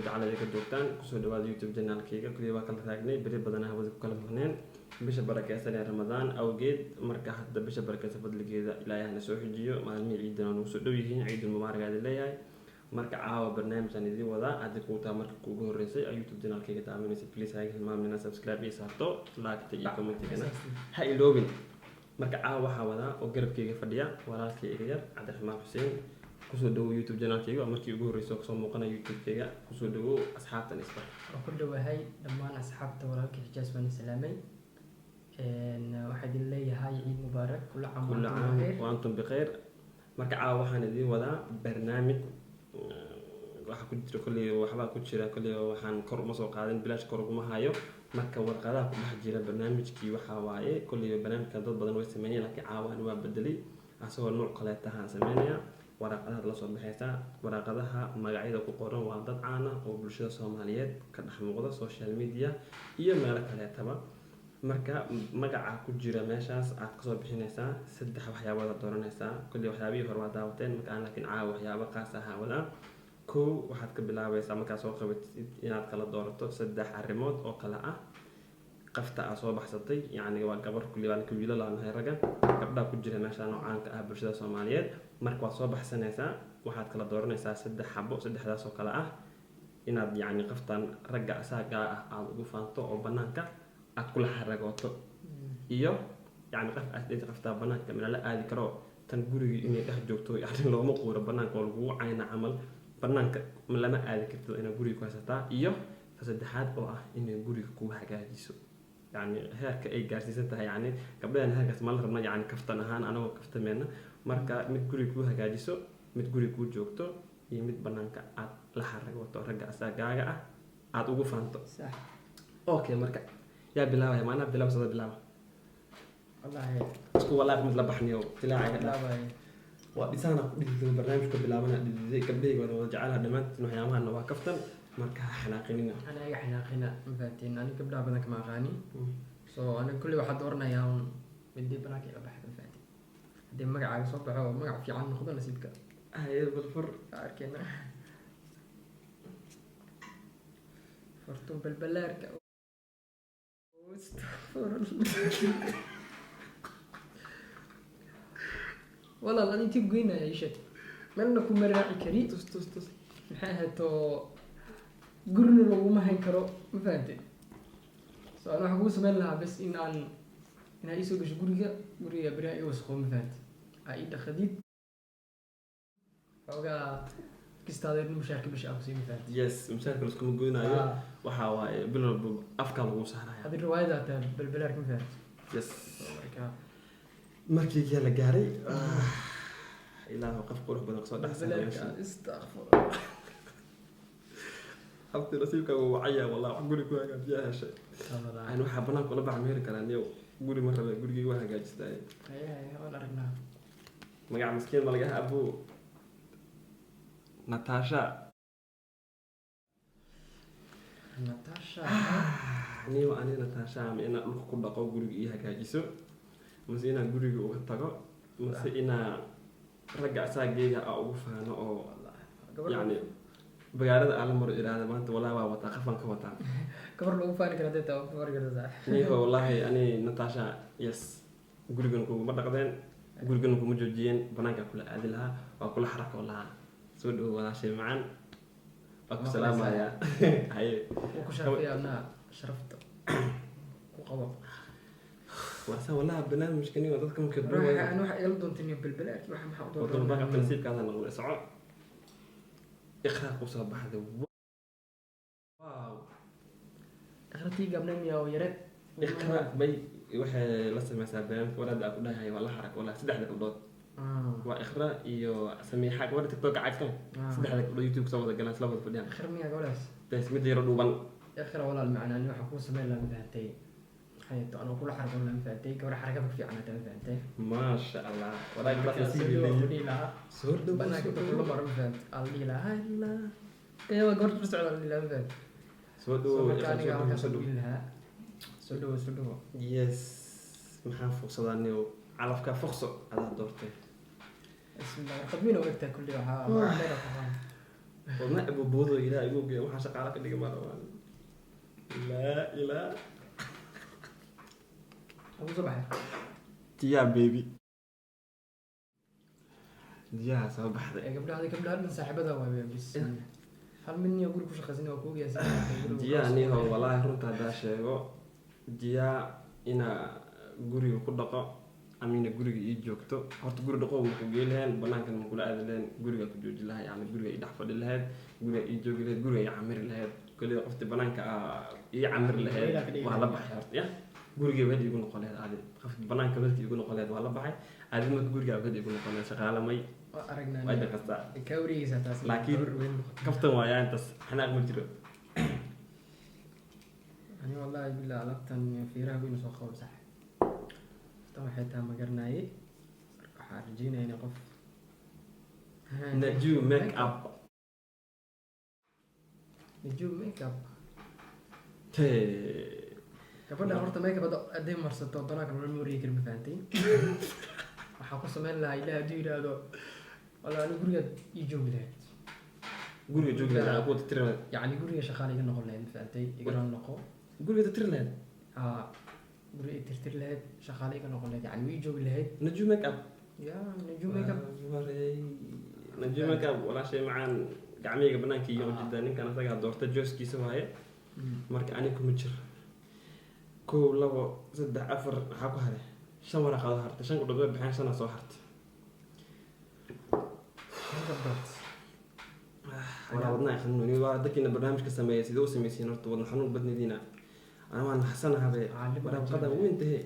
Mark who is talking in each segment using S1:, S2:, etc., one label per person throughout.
S1: jacayl ka joogtaan kusoo dhawaada YouTube channel-kayga kulli waa kala raagnay bari badan hawada ku kala maqneen bisha barakeysan ee Ramadaan awgeed marka hadda bisha barakeysan fadligeeda Ilaahay na soo xijiyo maalmihi ciidana nagu soo dhow yihiin ciidul mubaarak aad leeyahay marka caawa barnaamijkan idin wada hadii ku taa marka ugu horeysay YouTube channel-kayga taabanaysa please ha hilmaamin subscribe iyo saarto like iyo comment-gana ha iloobin marka caawa waxa wada oo garabkayga fadhiya walaalkay iga yar Cabdiraxmaan Xuseen kusoo dhawo YouTube channel-kayga markii ugu horeysay oo soo muuqanay YouTube-kayga kusoo dhawo asxaabtan isbar
S2: oo ku dhawahay dhammaan asxaabta walaalkay Xijaas baan salaamay waxa idin leeyahay ciid mubaarak kullu caam
S1: wa antum bikhair marka caawa waxaan idin wadaa barnaamij waxa ku jira kulli waxba ku jira kulli waxaan kor uma soo qaadin bilaash kor uma hayo marka warqadaha ku dhex jira barnaamijkii waxa waaye kulli barnaamijka dad badan way sameeyeen laakiin caawa waa bedelay asoo nooc kale tahan sameeynaya warqadaha la soo baxaysa warqadaha magacyada ku qoran waa dad caan ah oo bulshada Soomaaliyeed ka dhex muuqda social media iyo meel kale taba marka magaca ku jira meeshaas aad ka soo bixinaysaa saddex waxyaabo dooranaysaa kulli waxyaabihii hore waa daawateen marka aan laakiin caawa waxyaabo qaas ah wada koo waxaad ka bilaabaysaa marka soo qabatid inaad kala doorato saddex arrimood oo kala ah qafta aad soo baxsatay yani waa gabar kulli waa ka wiilal aan raga gabdha ku jira meeshaan oo caan ka ah bulshada Soomaaliyeed marka waad soo baxsanaysaa waxaad kala dooranaysaa saddex xabo saddexdaas oo kala ah inaad yani qaftan ragga asaaga ah aad ugu faanto oo banaanka aad kula xaragooto iyo yani qaf aad qafta banaanka meel la aadi karo tan guriga inay dhex joogto yani looma qooro banaanka oo lagu cayna camal banaanka lama aadi karto inay guriga ku haysataa iyo saddexaad oo ah inay guriga ku hagaajiso يعني هيك أي جالسينها يعني قبل أن هيك اسمه الله يعني كفتنا هان أنا وكفت مننا مركا متقولي كوها جالسو متقولي كو جوكتو يمد بنانك عاد لحرق وترجع ساجعة عاد وقف أنتو
S2: صح
S1: أوكي مركا يا بلاوة يا مانا بلاوة صدق بلاوة
S2: والله هي
S1: اسكو والله مثل بحني أو تلاعي
S2: بلاوة
S1: وبسانا البرنامج كبلاونا دي قبلي وأنا جعلها دمت إنه يامها إنه كفتن marka xanaaqinina
S2: ana iga xanaaqina ma fahantiin ani gabdhaha badan kama aqaani soo ana kulli waxa dooranayaa midii banaanka iga baxay ma fahantiin hadii magacaaga soo baxo magac fiican noqdo nasiibka
S1: ay balfur
S2: arkayna fartun balbalaarka والله أنا تبغينا يا شيخ منكم مرة كريم
S1: tus
S2: محاهتو قرن لو ما هنكرو ما فهمت سو انا حقول سمين لها بس ان انا يسوق غوريا برا يوسخو ما فهمت ايد خديد اوغا كيستادر مشاكل باش اقسي ما فهمت
S1: يس مشاكل اسكو غوينايو waxa waaye bilowba afka lagu saaraya
S2: هذه الروايه ذات بالبلار ما فهمت
S1: يس markii la gaaray ilaahu qof qurux badan soo dhaxsan
S2: استغفر
S1: حبت نصيبك وعيا والله قولي كوا فيها شيء انا waxa banaan kula baxmay karaan iyo guri mar raba gurigii waa hagaajistay
S2: اي ولا رجنا
S1: magac miskiin ma laga abu Natasha ni waa ani Natasha ma ina dhulka ku dhaqo guriga iyo hagaajiso mase ina guriga uga tago mase ina ragga asaageega ugu faano oo yani بقارد على مر إرادة ما أنت والله وطا خفن كوطا
S2: كبر لو فاني كده تا فور كده صح
S1: نيه والله أنا نتاشا يس قولكم مرة قدين قولكم موجودين بناك كل عدلها وكل حركة والله سود ولا شيء معن أكو سلام يا هاي
S2: وكشاف يا أنا شرفت وقوم
S1: واسا والله بنام مش كني وضدكم كده
S2: راح أنا راح يلدون تني بالبلاد راح محضر
S1: وطن بقى في نسيب كذا نقول سعود إخراج قصة بعد واو
S2: أخرتي قبل يوم يا ريت
S1: إخراج بي وحى لسه مثلا ولا دا كلها هي ولا حركة ولا سدح لك الضوء وإخراج يو سمي حاجة ولا تيك توك عادكم سدح لك اليوتيوب سوى ذا جلس لفظ فديان
S2: آخر مية جلس
S1: بس مدي ردوبان
S2: آخر ولا المعنى إنه حكون سمي لنا مفهمتي حياتي أنا كل حركة ولا مفهمتي كل حركة في عنها مفهمتي
S1: ما شاء الله ولا جلس
S2: سيدي لا
S1: سود
S2: بنا كنت كل مرة مفهمت الله لا إلا أيوة قرط بس على اللي لا مفهمت
S1: سودو
S2: كان يعمل سودو لها سودو
S1: يس محن فوق صداني وعلى فكرة فوق على دورتي
S2: بسم الله قد مين وقتها كل يوم ها ما علينا طبعا
S1: wadna abuboodo ilaa igu geeyo waxaa shaqaala ka dhigay maarabaan laa ilaa
S2: ugu soo baxay
S1: diyaa baby diyaa soo baxday
S2: gabdhaha dhan saaxiibada waa bis hal mid niyo guri ku shaqaysan waa kuugiya
S1: diyaa niho walaahi runta haddaa sheego diyaa inaa guriga ku dhaqo amina guriga ii joogto horta guri dhaqo ma ku gey lahayn banaankan ma kula aadi lahayn guriga ku jooji lahayd yani guriga ii dhex fadhi lahayd guriga ii joogi lahayd guriga ii camiri lahayd kolida qofti banaanka ii camiri lahayd waa la baxay horta ya guriga wadi igu noqon lahayd aadi qofti banaanka wadi igu noqon lahayd waa la baxay aadi marka guriga wadi igu noqon lahayd shaqaale may
S2: aragnaa
S1: waa idin kasta
S2: ka wareegaysa taas
S1: laakiin kaftan waayaa intaas xanaaq ma jiro
S2: ani wallahi bilaa alabtan fiiraha waynu soo qaban sax tan waxay tahay ma garanaayay waxaan rajeynaya inay qof
S1: Naju make up
S2: gabadha horta make up hadday marsato banaanka lama wareegi kari ma fahantay waxaa ku sameyn lahaa ilaah hadduu yidhaahdo walla ani guriga ii joogi lahayd
S1: guriga joogi lahayd ku tirtir lahayd
S2: yacni guriga shaqaale iga noqon lahayd ma fahantay igana noqo
S1: guriga tirtir lahayd
S2: haa guriga tirtir lahayd shaqaale iga noqon lahayd yacni way joogi lahayd
S1: Naju make up
S2: ya naju make up
S1: Naju make up walaa shay macaan gacmiyga banaanka iyo jidda ninkan asaga doorta jooskiisa waaye marka ani kuma jir 1 2 3 4 waxaa ku haray 5 waraqadood hartay 5 gudhood bixin 5 soo hartay walaa wadna xanuun waa dadkina barnaamijka sameeyay sidoo sameeyay horta wadna xanuun badnidina ana waan xasanahay waraqada weyn tahay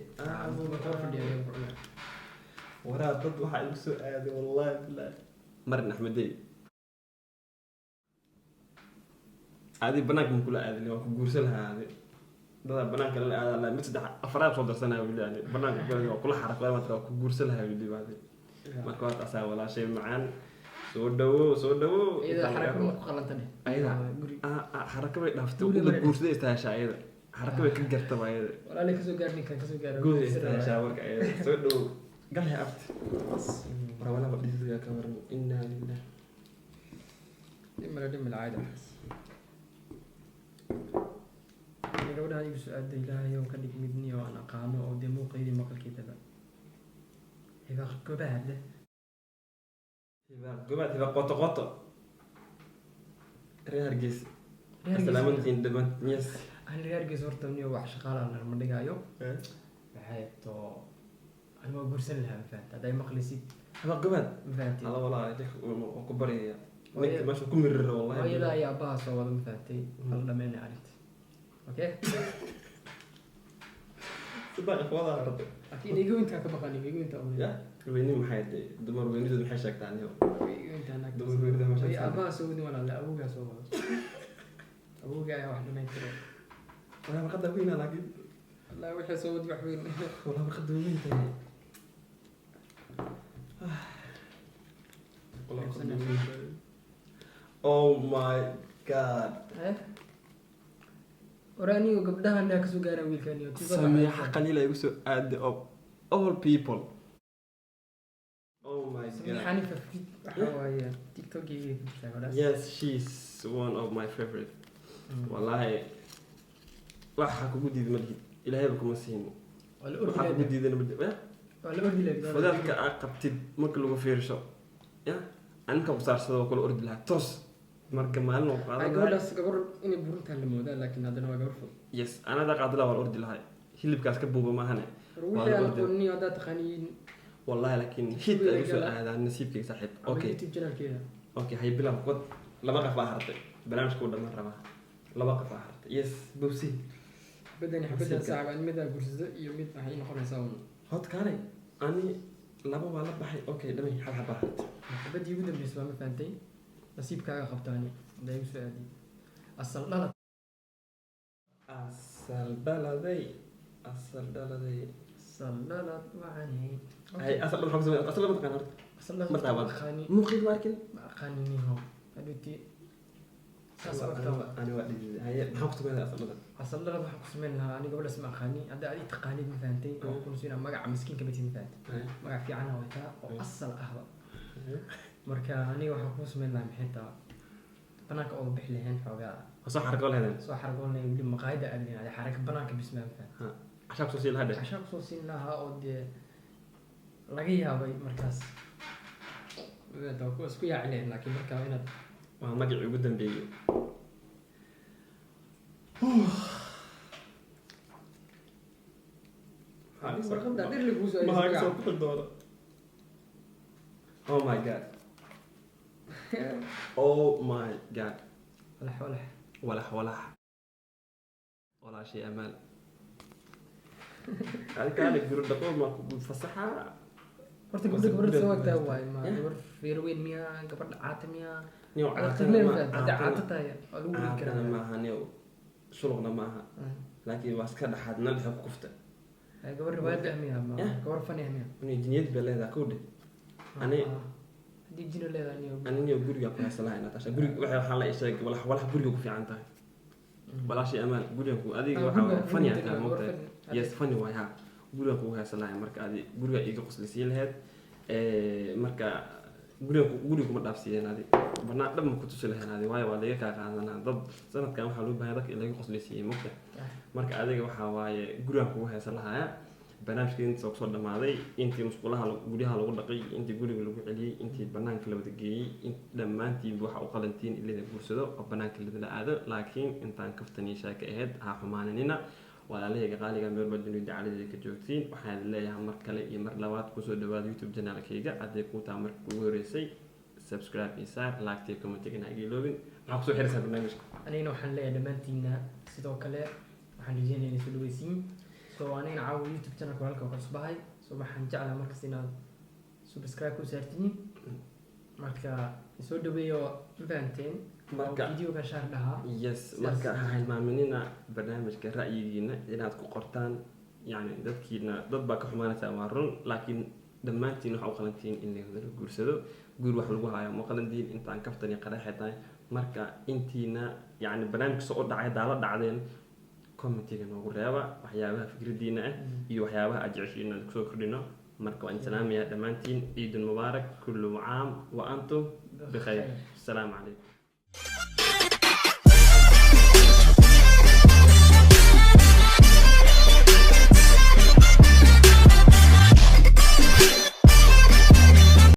S1: waraa dad waxa igu soo aaday wallahi billaah marin axmedey aadi banaanka ma kula aadin waa ku guursan lahaa aadi dada banaanka la aada la mid saddex afraad soo darsanaya wili yani banaanka waa kula xaraqay waa ku guursan lahaa wili baadi marka waa taas wala shay macaan soo dhawo
S2: iyada xarako ma ku qalantane
S1: ayada xarako bay dhaaftay la guursaday istaashaa ayada xarako bay ka gartay ayada
S2: walaalay ka soo gaarnay kan ka soo gaaray
S1: guud istaashaa warka ayada soo dhawo galay abti wala badhiga ka waran inna lillahi
S2: dimala caada gabadhaan igu soo aaday ilaahay oo ka dhig midni oo aan aqaano oo dee muuqeydii maqalkeedaba hibaaq gobaad leh
S1: hibaaq qoto reer Hargeysa salaamantiin dhamaan yes
S2: aan reer Hargeysa horta niyo wax shaqaalaha ma dhigaayo waxay too أنا ما أقول سنها فهمت هذا مقلسي
S1: هذا قبل
S2: فهمت
S1: هذا والله كبري لك ماشي كمر والله
S2: وهي لا يا باص والله ما فهمتي والله ما عرفت أوكي
S1: صدق والله عرفت
S2: أكيد يقول أنت كبقاني يقول أنت أولي
S1: يا ويني محيط دمر ويني ذو محشك تاني
S2: يقول أنت أنا
S1: دمر ويني ذو محشك
S2: يا باص ودي ولا لا أبوك سوى أبوك يا واحد ما يترى
S1: أنا ما قد وين لكن
S2: لا وحش سوى دي وحوين
S1: والله ما قد وين تاني Oh my god.
S2: وراني وقبلها أنا كسو قارن ويلكاني
S1: سميحة قليلة يقصوا add of all people. Oh my god.
S2: سميحة في حوايا تيك توك
S1: Yes, she's one of my favorite. والله waxa kugu diiday madid ilaahay ba kuma siin waxa kugu diiday madid
S2: wala ordi leeyahay
S1: fadadka aad qabtid marka lagu fiirsho ya anka ku saarsado kala ordi lahaa toos marka maalin oo qaado
S2: gabadhaas gabar inay burintaan la moodaa laakiin haddana waa gabar fog
S1: yes ana da qaadala waa ordi lahaa hilibkaas ka buuba maahane
S2: wixii aan aqoonni hadda taqaaniin
S1: wallahi laakiin hit ay soo aadaan nasiibkayga saaxiib okay
S2: youtube channelkeeda
S1: okay hay bilaw qod laba qaf baa hartay barnaamijku dhamaan rabaa laba qaf baa hartay yes bubsi
S2: بدني حبيت أساعد عن مدى الجرزة يوميت معي نقول نساون
S1: هاد كاري أني لابا ولا بحي أوكي دمي حل حبات
S2: بدي يبدأ بالنسبة ما فهمتي نسيب كاغا خبطاني ده يوسف عادي أصل لا
S1: أصل بلدي أصل بلدي
S2: أصل لا وعني
S1: هاي أصل بلد حكزة أصل بلد كان
S2: أصل لا
S1: مرتبط
S2: خاني
S1: مخيل ماركن
S2: خاني نيهو هدوتي
S1: أنا وقت هاي محكت بهذا أصل بلد
S2: أصل لا بحكس منها أنا قبل أسمع خاني هذا علي تقاليد ما فهمتي وكل سنة مقع مسكين كبتي ما فهمت مقع في عنها وتا وأصل أهبط marka aniga waxaan ku sameyn lahaa maxay taa banaanka oo bixi lahayn xoogaa
S1: soo xarqo leedahay
S2: soo xargoonay weli maqaayada aadin ay xaraka banaanka bismaan faan
S1: ha cashaa kusoo sii lahaa
S2: cashaa kusoo siin lahaa oo dee laga yaabay markaas waa isku yaaci lahayn laakiin markaa waa inaad
S1: waa magacii ugu dambeeyey
S2: warqadda dhir lagu soo
S1: maxaa kasoo bixi doona oh my god oh my god
S2: walax
S1: walax walaashii amaal adikaale guri dhaqo ma fasaxa
S2: horta gabadha soo wagtaa waay ma gabar feer weyn miyaa gabadha caata miyaa
S1: niyo
S2: caata tahay waa lagu wadi karaa
S1: maaha niyo shuluqna maaha laakiin waa iska dhaxaad na dhexe ku kufta
S2: gabar riwaayad miyaa ma gabar fani miyaa
S1: inay jinyad bay leedahay kowdhe ani
S2: haddii jino leedahay niyo
S1: niyo guriga ku haysalahay natasha guriga waxaan la isheeg walax guriga ku fiican tahay walaashii amaal guriga ku adiga waxa fani ah moogta yes fani waay ha guriga ku haysalahay marka adi guriga iga qoslaysiin lahayd marka guriga kuma dhaafsiiyeen adi banaa dhab ma ku tusi lahayn adi waayo waa laga kaa qaadanaa dad sanadkan waxaa loo baahay dadka in laga qoslaysiiyey moogta marka adiga waxaa waaye guriga kugu haysalahaa barnaamijka inta soo dhamaaday intii musqulaha guryaha lagu dhaqay intii guriga lagu celiyey intii banaanka la wada geeyey dhammaantiin waxa u qalantiin in la guursado oo banaanka la aado laakiin intaan kaftanii shaaka ahayd ha xumaananina walaalahayga qaaliga meel baa dunida caalamiga ka joogtiin waxaan leeyahay mar kale iyo mar labaad kusoo dhawaada youtube channelkayga hadday kuu tahay marka ugu horeysay subscribe iyo share like iyo comment igana iloobin maxaa kusoo xiraysaa barnaamijka
S2: anigana waxaan leeyahay dhammaantiina sidoo kale waxaan rajeynayaa inay soo dhaweysiin so anigana caawa youtube channelka halka ka cusbahay so waxaan jeclahay markas inaad subscribe ku saartiin marka soo dhaweeyo fahanteen
S1: marka
S2: videoga shaar dhahaa
S1: yes marka ha hilmaaminina barnaamijka ra'yigiina inaad ku qortaan yani dadkiina dad baa ka xumaanaysa waa run laakiin dhammaantiin waxa u qalantiin in la guursado guur wax lagu hayo ma qalantiin intaan kaftan iyo qaraxay tahay marka intiina yani barnaamijka soo dhacay daala dhacdeen commentiga noogu reeba waxyaabaha fikradiina ah iyo waxyaabaha aad jeceshiin inaad kusoo kordhino marka waan salaamayaa dhammaantiin ciidul mubaarak kullu caam wa antum bikhayr assalaamu calaykum